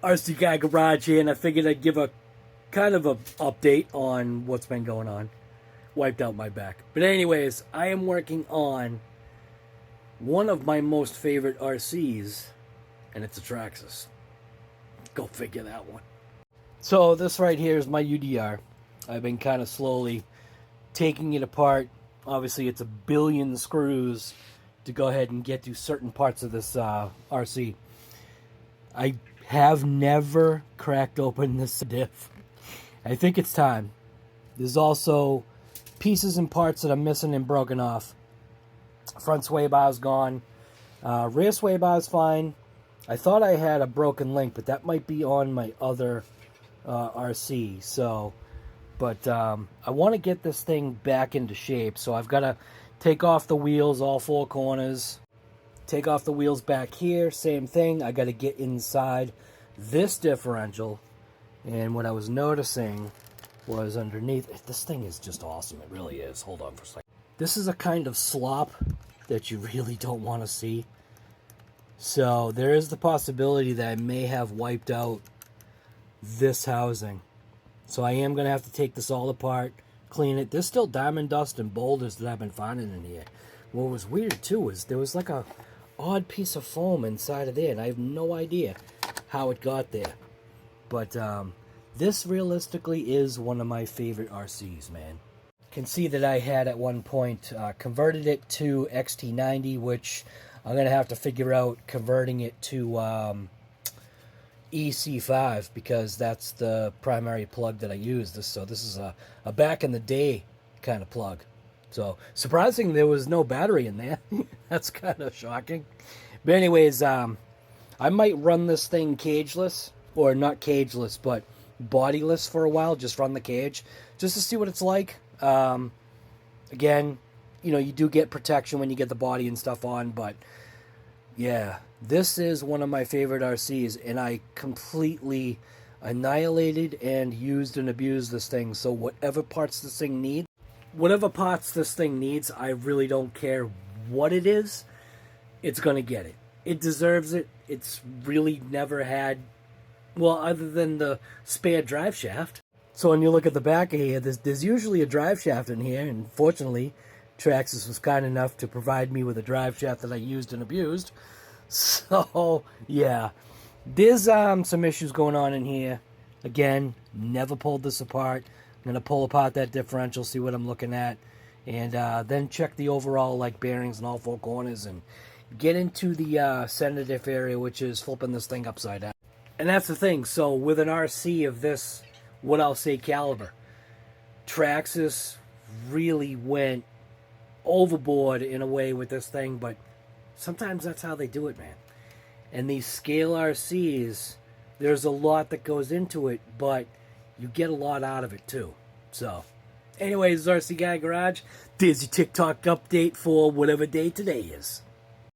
RC Guy Garage here, and I figured I'd give a kind of a update on what's been going on. Wiped out my back. But anyways, I am working on one of my most favorite RCs, and it's a Traxxas. Go figure that one. So this right here is my UDR. I've been kind of slowly taking it apart. Obviously, it's a billion screws to go ahead and get to certain parts of this RC. I have never cracked open this diff. I think it's time. There's also pieces and parts that I'm missing and broken off. Front sway bar's gone. Rear sway bar's fine. I thought I had a broken link, but that might be on my other RC. So, but I want to get this thing back into shape. So I've got to take off the wheels, all four corners. Take off the wheels back here. Same thing. I got to get inside this differential. And what I was noticing was underneath. This thing is just awesome. It really is. Hold on for a second. This is a kind of slop that you really don't want to see. So there is the possibility that I may have wiped out this housing. So I am going to have to take this all apart, clean it. There's still diamond dust and boulders that I've been finding in here. What was weird too was there was like a odd piece of foam inside of there, and I have no idea how it got there. But this realistically is one of my favorite RCs, man. Can see that I had at one point converted it to XT90, which I'm going to have to figure out converting it to EC5, because that's the primary plug that I use. So this is a back in the day kind of plug. So surprising there was no battery in there. That's kind of shocking. But anyways, I might run this thing cageless, or not cageless, but bodyless for a while. Just run the cage, just to see what it's like. Again, you know, you do get protection when you get the body and stuff on, but yeah, this is one of my favorite RCs, and I completely annihilated and used and abused this thing. So whatever parts this thing needs, I really don't care what it is, it's going to get it. It deserves it. It's really never had, well, other than the spare drive shaft. So when you look at the back of here, there's usually a drive shaft in here, and fortunately, Traxxas was kind enough to provide me with a drive shaft that I used and abused. So, yeah. There's some issues going on in here. Again, never pulled this apart. I'm going to pull apart that differential, see what I'm looking at, and then check the overall like bearings in all four corners and get into the center diff area, which is flipping this thing upside down. And that's the thing. So with an RC of this, what I'll say caliber, Traxxas really went overboard in a way with this thing, but sometimes that's how they do it, man. And these scale RCs, there's a lot that goes into it, but you get a lot out of it too. So, anyways, RC Guy Garage, there's your TikTok update for whatever day today is.